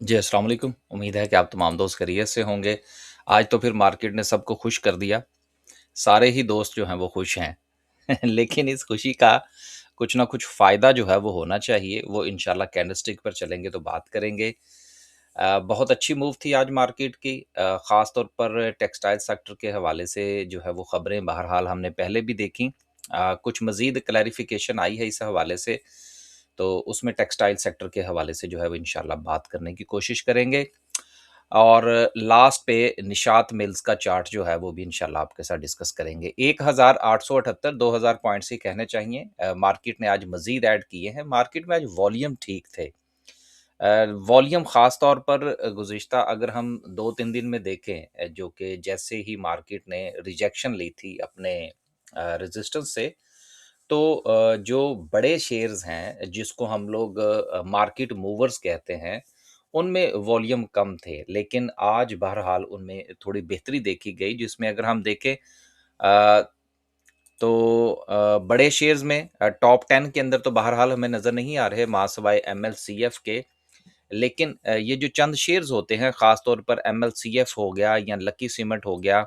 जी, अस्सलाम वालेकुम। उम्मीद है कि आप तमाम दोस्त खैरियत से होंगे। आज तो फिर मार्केट ने सबको खुश कर दिया। सारे ही दोस्त जो हैं वो खुश हैं। लेकिन इस खुशी का कुछ ना कुछ फ़ायदा जो है वो होना चाहिए। वो इंशाल्लाह कैंडलस्टिक पर चलेंगे तो बात करेंगे। बहुत अच्छी मूव थी आज मार्केट की। ख़ास तौर पर टेक्सटाइल सेक्टर के हवाले से जो है वो ख़बरें बहरहाल हमने पहले भी देखी। कुछ मज़ीद क्लैरिफ़िकेशन आई है इस हवाले से, तो उसमें टेक्सटाइल सेक्टर के हवाले से जो है वो इंशाल्लाह बात करने की कोशिश करेंगे। और लास्ट पे निशात मिल्स का चार्ट जो है वो भी इंशाल्लाह आपके साथ डिस्कस करेंगे। 1878 2000 पॉइंट्स ही कहने चाहिए। मार्केट ने आज मज़ीद ऐड किए हैं। मार्केट में आज वॉल्यूम ठीक थे। वॉल्यूम ख़ास तौर पर गुज़िश्ता अगर हम 2-3 दिन में देखें, जो कि जैसे ही मार्केट ने रिजेक्शन ली थी अपने रेजिस्टेंस से, तो जो बड़े शेयर्स हैं जिसको हम लोग मार्केट मूवर्स कहते हैं, उनमें वॉल्यूम कम थे। लेकिन आज बहरहाल उनमें थोड़ी बेहतरी देखी गई, जिसमें अगर हम देखें तो बड़े शेयर्स में टॉप 10 के अंदर तो बहरहाल हमें नज़र नहीं आ रहे मासिवाय एमएलसीएफ के। लेकिन ये जो चंद शेयर्स होते हैं, ख़ास तौर पर एमएलसीएफ हो गया या लकी सीमेंट हो गया,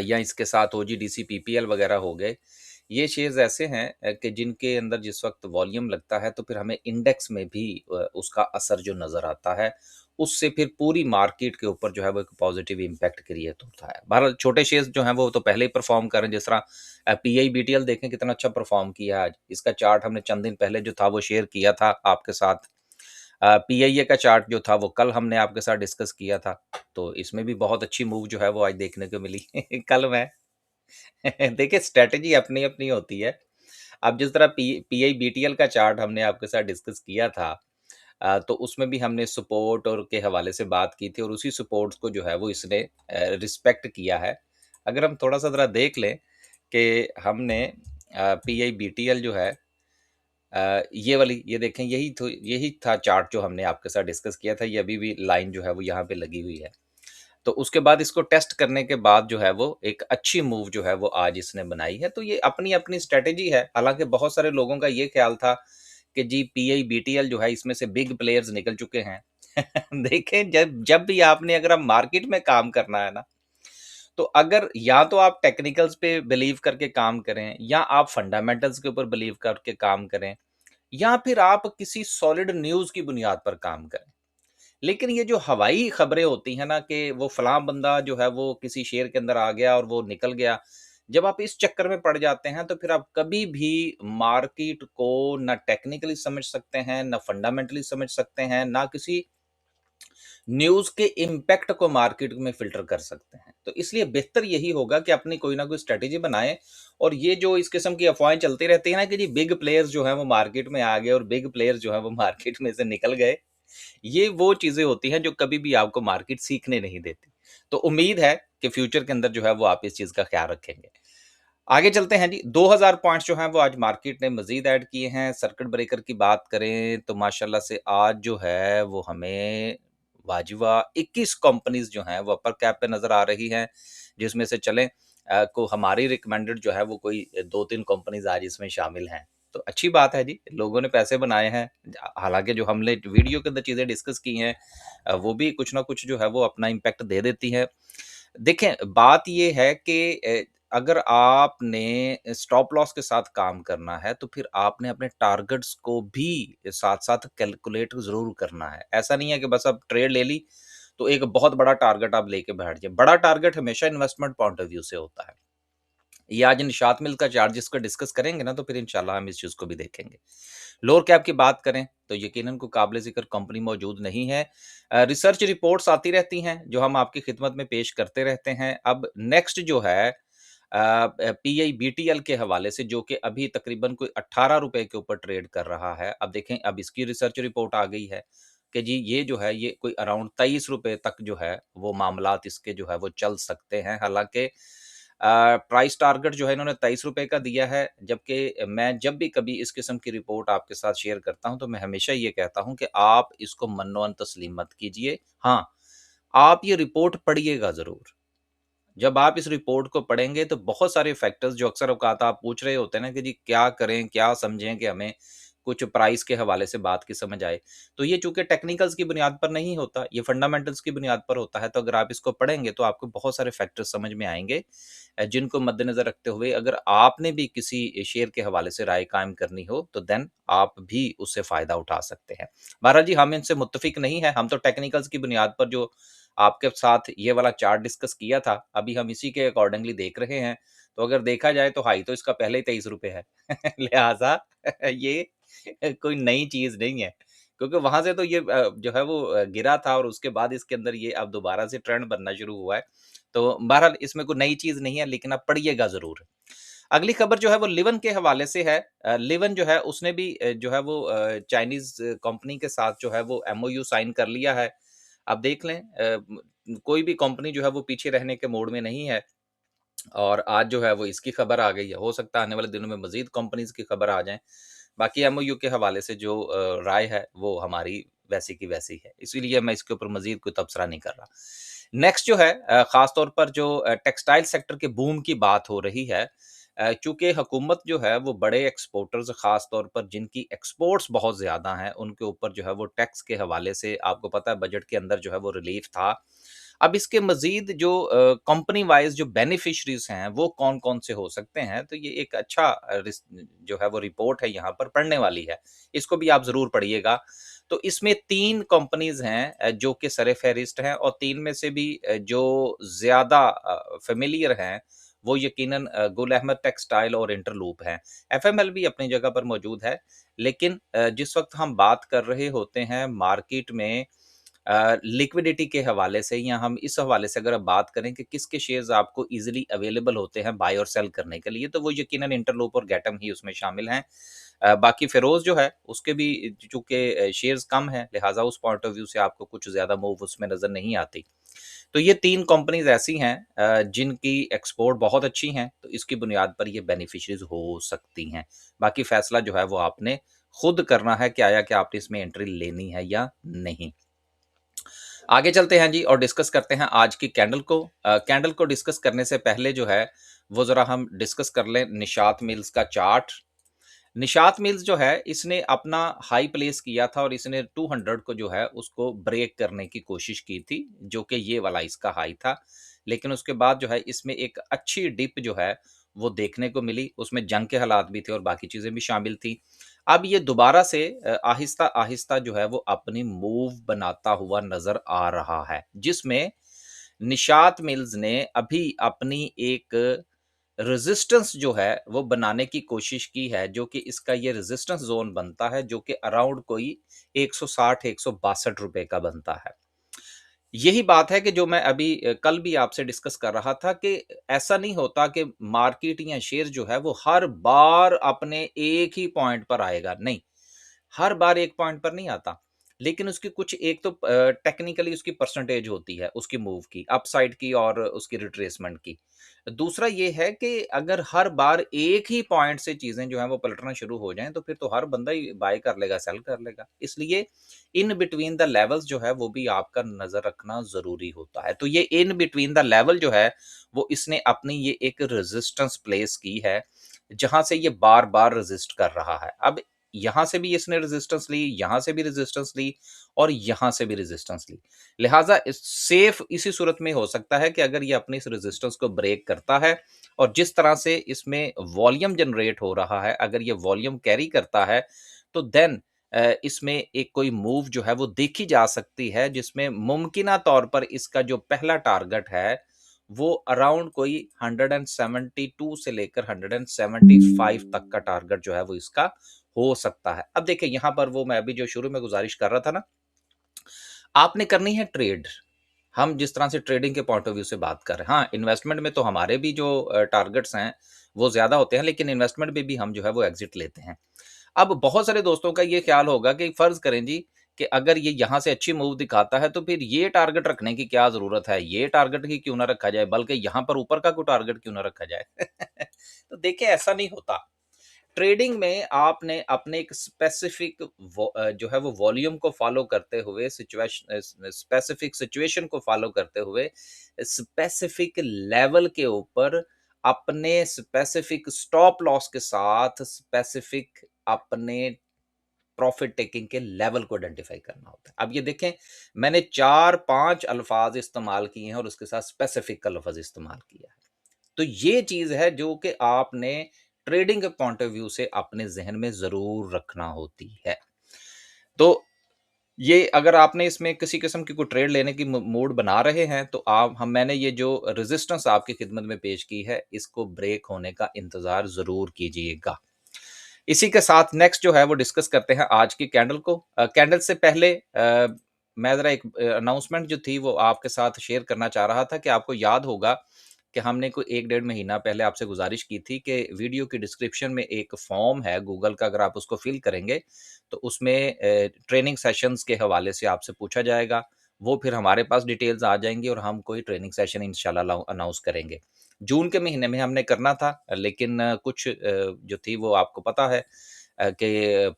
या इसके साथ ओजीडीसी पीपीएल वगैरह हो गए। ये शेयर्स ऐसे हैं कि जिनके अंदर जिस वक़्त वॉल्यूम लगता है तो फिर हमें इंडेक्स में भी उसका असर जो नज़र आता है, उससे फिर पूरी मार्केट के ऊपर जो है वो एक पॉज़िटिव इम्पैक्ट क्रिएट होता है। बहरहाल छोटे शेयर्स जो हैं वो तो पहले ही परफ़ॉर्म कर रहे हैं, जिस तरह पीआईबीटीएल देखें कितना अच्छा परफ़ॉर्म किया आज। इसका चार्ट हमने चंद दिन पहले जो था वो शेयर किया था आपके साथ। पीआईए का चार्ट जो था वो कल हमने आपके साथ डिस्कस किया था। तो इसमें भी बहुत अच्छी मूव जो है वो आज देखने को मिली। कल मैं देखिए स्ट्रैटेजी अपनी-अपनी होती है। अब जिस तरह पीआईबीटीएल का चार्ट हमने आपके साथ डिस्कस किया था, तो उसमें भी हमने सपोर्ट और के हवाले से बात की थी और उसी सपोर्ट्स को जो है वो इसने रिस्पेक्ट किया है। अगर हम थोड़ा-सा ज़रा देख लें कि हमने पीआईबीटीएल जो है, ये वाली ये देखें, यही था चार्ट जो हमने आपके साथ डिस्कस किया था। ये अभी भी लाइन जो है वो यहाँ पे लगी हुई है। तो उसके बाद इसको टेस्ट करने के बाद जो है वो एक अच्छी मूव जो है वो आज इसने बनाई है। तो ये अपनी-अपनी स्ट्रैटेजी है। हालाँकि बहुत सारे लोगों का ये ख़्याल था कि जी पीआईबीटीएल जो है इसमें से बिग प्लेयर्स निकल चुके हैं। देखें, जब जब भी आपने अगर आप मार्केट में काम करना है ना, तो अगर या तो आप टेक्निकल्स पे बिलीव करके काम करें या आप फंडामेंटल्स के ऊपर बिलीव करके काम करें या फिर आप किसी सॉलिड न्यूज़ की बुनियाद पर काम करें। लेकिन ये जो हवाई खबरें होती हैं ना कि वो फलां बंदा जो है वो किसी शेर के अंदर आ गया और वो निकल गया। जब आप इस चक्कर में पड़ जाते हैं तो फिर आप कभी भी मार्केट को ना टेक्निकली समझ सकते हैं, ना फंडामेंटली समझ सकते हैं, ना किसी न्यूज़ के इम्पैक्ट को मार्केट में फ़िल्टर कर सकते हैं। तो इसलिए बेहतर यही होगा कि अपनी कोई ना कोई स्ट्रैटेजी बनाएँ। और ये जो इस किस्म की अफ़वाहें चलती रहती हैं ना कि जी बिग प्लेयर्स जो हैं वो मार्केट में आ गए और बिग प्लेयर्स जो हैं वो मार्केट में से निकल गए। ये वो चीज़ें होती हैं जो कभी भी आपको मार्केट सीखने नहीं देती। तो उम्मीद है कि फ्यूचर के अंदर जो है वो आप इस चीज़ का ख़्याल रखेंगे। आगे चलते हैं जी। 2000 पॉइंट्स जो हैं वो आज मार्केट ने मज़ीद ऐड किए हैं। सर्किट ब्रेकर की बात करें तो माशाल्लाह से आज जो है वो हमें वाजिबा 21 कंपनीज़ जो हैं वो अपर कैप पे नज़र आ रही हैं, जिसमें से चलें को हमारी रिकमेंडेड जो है वो कोई 2-3 कंपनीज़ आज इसमें शामिल हैं। तो अच्छी बात है जी, लोगों ने पैसे बनाए हैं। हालाँकि जो हमने वीडियो के अंदर चीज़ें डिस्कस की हैं, वो भी कुछ ना कुछ जो है वो अपना इम्पैक्ट दे देती हैं। देखें, बात ये है कि अगर आपने स्टॉप लॉस के साथ काम करना है, तो फिर आपने अपने टारगेट्स को भी साथ-साथ कैलकुलेट ज़रूर करना है। ऐसा नहीं है कि बस आप ट्रेड ले ली, तो एक बहुत बड़ा टारगेट आप लेके बैठ जाएँ। बड़ा टारगेट हमेशा इन्वेस्टमेंट पॉइंट ऑफ व्यू से होता है। ये आज निशात मिल्क का चार्ट जिसको डिस्कस करेंगे ना, तो फिर इंशाल्लाह हम इस चीज़ को भी देखेंगे। लोअर कैप की बात करें तो यकीनन कोई काबिल ज़िक्र कंपनी मौजूद नहीं है। रिसर्च रिपोर्ट्स आती रहती हैं जो हम आपकी खिदमत में पेश करते रहते हैं। अब नेक्स्ट जो है पीआईबीटीएल के हवाले से, जो कि अभी तकरीबन कोई ₹18 के ऊपर ट्रेड कर रहा है। अब देखें, अब इसकी रिसर्च रिपोर्ट आ गई है कि जी ये जो है ये कोई अराउंड ₹23 तक जो है वो मामलात इसके जो है वो चल सकते हैं। हालाँकि प्राइस टारगेट जो है इन्होंने ₹23 का दिया है, जबकि मैं जब भी कभी इस किस्म की रिपोर्ट आपके साथ शेयर करता हूं तो मैं हमेशा ये कहता हूं कि आप इसको मन्नो तस्लीम मत कीजिए। हाँ, आप ये रिपोर्ट पढ़िएगा ज़रूर। जब आप इस रिपोर्ट को पढ़ेंगे तो बहुत सारे फैक्टर्स जो अक्सर औकात आप पूछ रहे होते हैं ना कि जी क्या करें, क्या समझें कि हमें कुछ प्राइस के हवाले से बात की समझ आए। तो ये चूँकि टेक्निकल्स की बुनियाद पर नहीं होता, ये फंडामेंटल्स की बुनियाद पर होता है, तो अगर आप इसको पढ़ेंगे तो आपको बहुत सारे फैक्टर्स समझ में आएँगे जिनको मद्देनज़र रखते हुए अगर आपने भी किसी शेयर के हवाले से राय कायम करनी हो, तो देन आप भी उससे फ़ायदा उठा सकते हैं। बहरहाल जी, हम इनसे मुत्तफ़िक नहीं हैं, हम तो टेक्निकल्स की बुनियाद पर जो आपके साथ ये वाला चार्ट डिस्कस किया था, अभी हम इसी के अकॉर्डिंगली देख रहे हैं। तो अगर देखा जाए तो हाई तो इसका पहले ही ₹23 है। लिहाज़ा ये कोई नई चीज़ नहीं है, क्योंकि वहाँ से तो ये जो है वो गिरा था और उसके बाद इसके अंदर ये अब दोबारा से ट्रेंड बनना शुरू हुआ है। तो बहरहाल इसमें कोई नई चीज़ नहीं है, लेकिन आप पढ़िएगा ज़रूर। अगली खबर जो है वो लिवन के हवाले से है। लिवन जो है उसने भी जो है वो चाइनीज़ कंपनी के साथ जो है वो एमओयू साइन कर लिया है। आप देख लें कोई भी कंपनी जो है वो पीछे रहने के मोड में नहीं है और आज जो है वो इसकी खबर आ गई है। हो सकता है आने वाले दिनों में मज़ीद कंपनीज़ की खबर आ जाएँ। बाकी एमओयू के हवाले से जो राय है वो हमारी वैसी की वैसी है। इसीलिए मैं इसके ऊपर मज़ीद कोई तबसरा नहीं कर रहा। नेक्स्ट जो है ख़ास तौर पर जो टेक्सटाइल सेक्टर के बूम की बात हो रही है। चूँकि हुकूमत जो है वो बड़े एक्सपोर्टर्स ख़ास तौर पर जिनकी एक्सपोर्ट्स बहुत ज़्यादा हैं, उनके ऊपर जो है वो टैक्स के हवाले से आपको पता है बजट के अंदर जो है वो रिलीफ़ था। अब इसके मज़ीद जो कंपनी वाइज़ जो बेनिफिशरीज़ हैं, वो कौन-कौन से हो सकते हैं? तो ये एक अच्छा जो है वो रिपोर्ट है यहाँ पर पढ़ने वाली है। इसको भी आप ज़रूर पढ़िएगा। तो इसमें 3 कंपनीज़ हैं जो कि सर-ए-फ़हरिस्त हैं और 3 में से भी जो ज़्यादा फ़ैमिलियर हैं, वो यकीनन गुल अहमद टेक्सटाइल और इंटरलूप हैं। एफएमएल भी अपनी जगह पर मौजूद है, लेकिन जिस वक़्त हम बात कर रहे होते हैं मार्केट में लिक्विडिटी के हवाले से या हम इस हवाले से अगर आप बात करें कि किसके शेयर्स आपको ईज़िली अवेलेबल होते हैं बाय और सेल करने के लिए, तो वो यकीनन इंटरलूप और गैटम ही उसमें शामिल हैं। बाकी फ़िरोज़ जो है, उसके भी चूँकि शेयर्स कम हैं, लिहाज़ा उस पॉइंट ऑफ व्यू से आपको कुछ ज़्यादा मूव उसमें नज़र नहीं आती। तो ये 3 कंपनीज़ ऐसी हैं जिनकी एक्सपोर्ट बहुत अच्छी हैं, तो इसकी बुनियाद पर ये बेनिफिशियरीज़ हो सकती हैं। बाकी फ़ैसला जो है वो आपने खुद करना है कि आया क्या आपने इसमें एंट्री लेनी है या नहीं। आगे चलते हैं जी और डिस्कस करते हैं आज की कैंडल को। कैंडल को डिस्कस करने से पहले जो है, वो ज़रा हम डिस्कस कर लें निशात मिल्स का चार्ट। निशात मिल्स जो है, इसने अपना हाई प्लेस किया था और इसने 200 को जो है, उसको ब्रेक करने की कोशिश की थी, जो कि ये वाला इसका हाई था। लेकिन उसके बाद जो है, इसमें एक अच्छी डिप जो है, वो देखने को मिली। उसमें जंग के हालात भी थे और बाकी चीज़ें भी शामिल थी। अब ये दोबारा से आहिस्ता-आहिस्ता जो है, वो अपनी मूव बनाता हुआ नज़र आ रहा है, जिसमें निशात मिल्स ने अभी अपनी एक रेजिस्टेंस जो है वो बनाने की कोशिश की है जो कि इसका ये रेजिस्टेंस ज़ोन बनता है जो कि अराउंड कोई 160-162 रुपए का बनता है। यही बात है कि जो मैं अभी कल भी आपसे डिस्कस कर रहा था कि ऐसा नहीं होता कि मार्केट या शेयर जो है वो हर बार अपने एक ही पॉइंट पर आएगा, नहीं। हर बार एक पॉइंट पर नहीं आता। लेकिन उसकी कुछ एक तो टेक्निकली उसकी परसेंटेज होती है, उसकी मूव की, अपसाइड की और उसकी रिट्रेसमेंट की। दूसरा ये है कि अगर हर बार एक ही पॉइंट से चीज़ें जो हैं वो पलटना शुरू हो जाएँ, तो फिर तो हर बंदा ही बाय कर लेगा, सेल कर लेगा। इसलिए इन बिटवीन द लेवल्स जो है, वो भी आपका नज़र रखना ज़रूरी होता है। तो ये इन बिटवीन द लेवल जो है, वो इसने अपनी ये एक रेज़िस्टेंस प्लेस की है, जहाँ से ये बार-बार रेज़िस्ट कर रहा है। अब यहाँ से भी इसने रेजिस्टेंस ली, यहाँ से भी रेजिस्टेंस ली और यहाँ से भी रेजिस्टेंस ली। लिहाज़ा इस सेफ इसी सूरत में हो सकता है कि अगर ये अपनी इस रेजिस्टेंस को ब्रेक करता है और जिस तरह से इसमें वॉल्यूम जनरेट हो रहा है, अगर ये वॉल्यूम कैरी करता है, तो देन इसमें एक कोई मूव जो है वो देखी जा सकती है जिसमें मुमकिना तौर पर इसका जो पहला टारगेट है, वो अराउंड कोई 172 से लेकर 175 तक का टारगेट जो है वो इसका हो सकता है। अब देखिए यहाँ पर वो मैं अभी जो शुरू में गुज़ारिश कर रहा था ना, आपने करनी है ट्रेड। हम जिस तरह से ट्रेडिंग के पॉइंट ऑफ व्यू से बात कर रहे हैं। हाँ, इन्वेस्टमेंट में तो हमारे भी जो टारगेट्स हैं, वो ज़्यादा होते हैं, लेकिन इन्वेस्टमेंट में भी हम जो है वो एग्ज़िट लेते हैं। अब बहुत सारे दोस्तों का ये ख़्याल होगा कि फ़र्ज़ करें जी कि अगर ये यहाँ से अच्छी मूव दिखाता है, तो फिर ये टारगेट रखने की क्या ज़रूरत है? ये टारगेट ही क्यों ना रखा जाए, बल्कि यहाँ पर ऊपर का कोई टारगेट क्यों ना रखा जाए? तो देखिए ऐसा नहीं होता। ट्रेडिंग में आपने अपने एक स्पेसिफिक जो है वो वॉल्यूम को फॉलो करते हुए स्पेसिफिक सिचुएशन को फॉलो करते हुए स्पेसिफिक लेवल के ऊपर अपने स्पेसिफिक स्टॉप लॉस के साथ स्पेसिफिक अपने प्रॉफिट टेकिंग के लेवल को आइडेंटिफाई करना होता है। अब ये देखें, मैंने 4-5 अल्फाज इस्तेमाल किए हैं और उसके साथ स्पेसिफिक का लफ्ज़ इस्तेमाल किया है। तो ये चीज़ है जो कि आपने ट्रेडिंग के पॉइंट ऑफ व्यू से अपने ज़हन में ज़रूर रखना होती है। तो ये अगर आपने इसमें किसी किस्म की कोई ट्रेड लेने की मूड बना रहे हैं, तो आप हम मैंने ये जो रेजिस्टेंस आपकी खिदमत में पेश की है, इसको ब्रेक होने का इंतज़ार ज़रूर कीजिएगा। इसी के साथ नेक्स्ट जो है वो डिस्कस करते हैं आज की कैंडल को। कैंडल से पहले मैं ज़रा एक अनाउंसमेंट जो थी वो आपके साथ शेयर करना चाह रहा था कि आपको याद होगा कि हमने कोई 1 डेढ़ महीना पहले आपसे गुज़ारिश की थी कि वीडियो की डिस्क्रिप्शन में एक फॉर्म है गूगल का, अगर आप उसको फ़िल करेंगे, तो उसमें ट्रेनिंग सेशंस के हवाले से आपसे पूछा जाएगा। वो फिर हमारे पास डिटेल्स आ जाएँगी और हम कोई ट्रेनिंग सेशन इंशाल्लाह अनाउंस करेंगे। जून के महीने में हमने करना था, लेकिन कुछ जो थी वो आपको पता है कि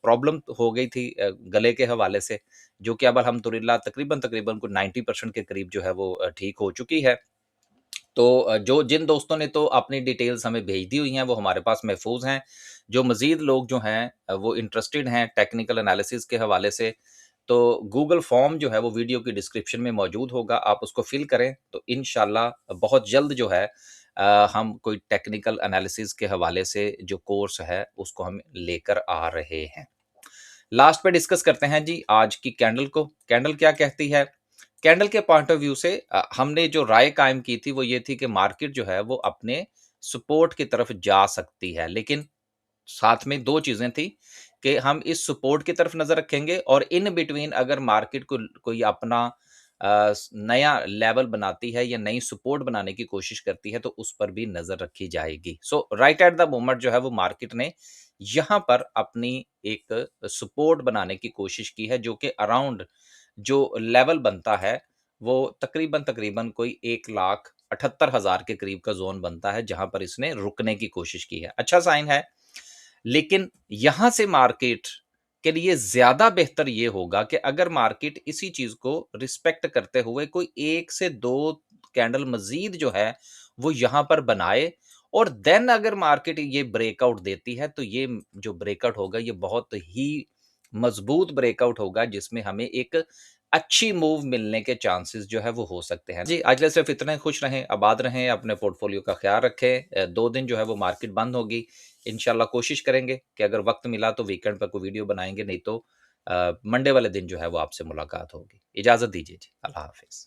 प्रॉब्लम हो गई थी गले के हवाले से, जो कि अब अल्हम्दुलिल्लाह तकरीबन को 90% के करीब जो है वो ठीक हो चुकी है। तो जो जिन दोस्तों ने तो अपनी डिटेल्स हमें भेज दी हुई हैं, वो हमारे पास महफूज़ हैं। जो मज़ीद लोग जो हैं वो इंटरेस्टेड हैं टेक्निकल एनालिसिस के हवाले से, तो गूगल फॉर्म जो है वो वीडियो की डिस्क्रिप्शन में मौजूद होगा, आप उसको फ़िल करें, तो इंशाल्लाह बहुत जल्द जो है हम कोई टेक्निकल एनालिसिस के हवाले से जो कोर्स है, उसको हम लेकर आ रहे हैं। लास्ट पे डिस्कस करते हैं जी आज की कैंडल को। कैंडल क्या कहती है? कैंडल के पॉइंट ऑफ व्यू से हमने जो राय कायम की थी वो ये थी कि मार्केट जो है वो अपने सपोर्ट की तरफ जा सकती है। लेकिन साथ में 2 चीज़ें थी कि हम इस सपोर्ट की तरफ नज़र रखेंगे और इन बिटवीन अगर मार्केट को कोई अपना नया लेवल बनाती है या नई सपोर्ट बनाने की कोशिश करती है, तो उस पर भी नज़र रखी जाएगी। सो राइट एट द मोमेंट जो है वो मार्केट ने यहाँ पर अपनी एक सपोर्ट बनाने की कोशिश की है, जो कि अराउंड जो लेवल बनता है वो तकरीबन कोई 1,78,000 के करीब का ज़ोन बनता है, जहाँ पर इसने रुकने की कोशिश की है। अच्छा साइन है। लेकिन यहाँ से मार्केट के लिए ज़्यादा बेहतर ये होगा कि अगर मार्केट इसी चीज़ को रिस्पेक्ट करते हुए कोई 1 से 2 कैंडल मज़ीद जो है, वो यहाँ पर बनाए और देन अगर मार्केट ये ब्रेकआउट देती है, तो ये जो ब्रेकआउट होगा, ये बहुत ही मज़बूत ब्रेकआउट होगा, जिसमें हमें एक अच्छी मूव मिलने के चांसेस जो है वो हो सकते हैं। जी, आज के लिए सिर्फ इतना ही। खुश रहें, आबाद रहें, अपने पोर्टफोलियो का ख्याल रखें। 2 दिन जो है वो मार्केट बंद होगी। इंशाल्लाह कोशिश करेंगे कि अगर वक़्त मिला तो वीकेंड पर कोई वीडियो बनाएँगे, नहीं तो मंडे वाले दिन जो है वो आपसे मुलाकात होगी। इजाज़त दीजिए जी। अल्लाह हाफ़िज़।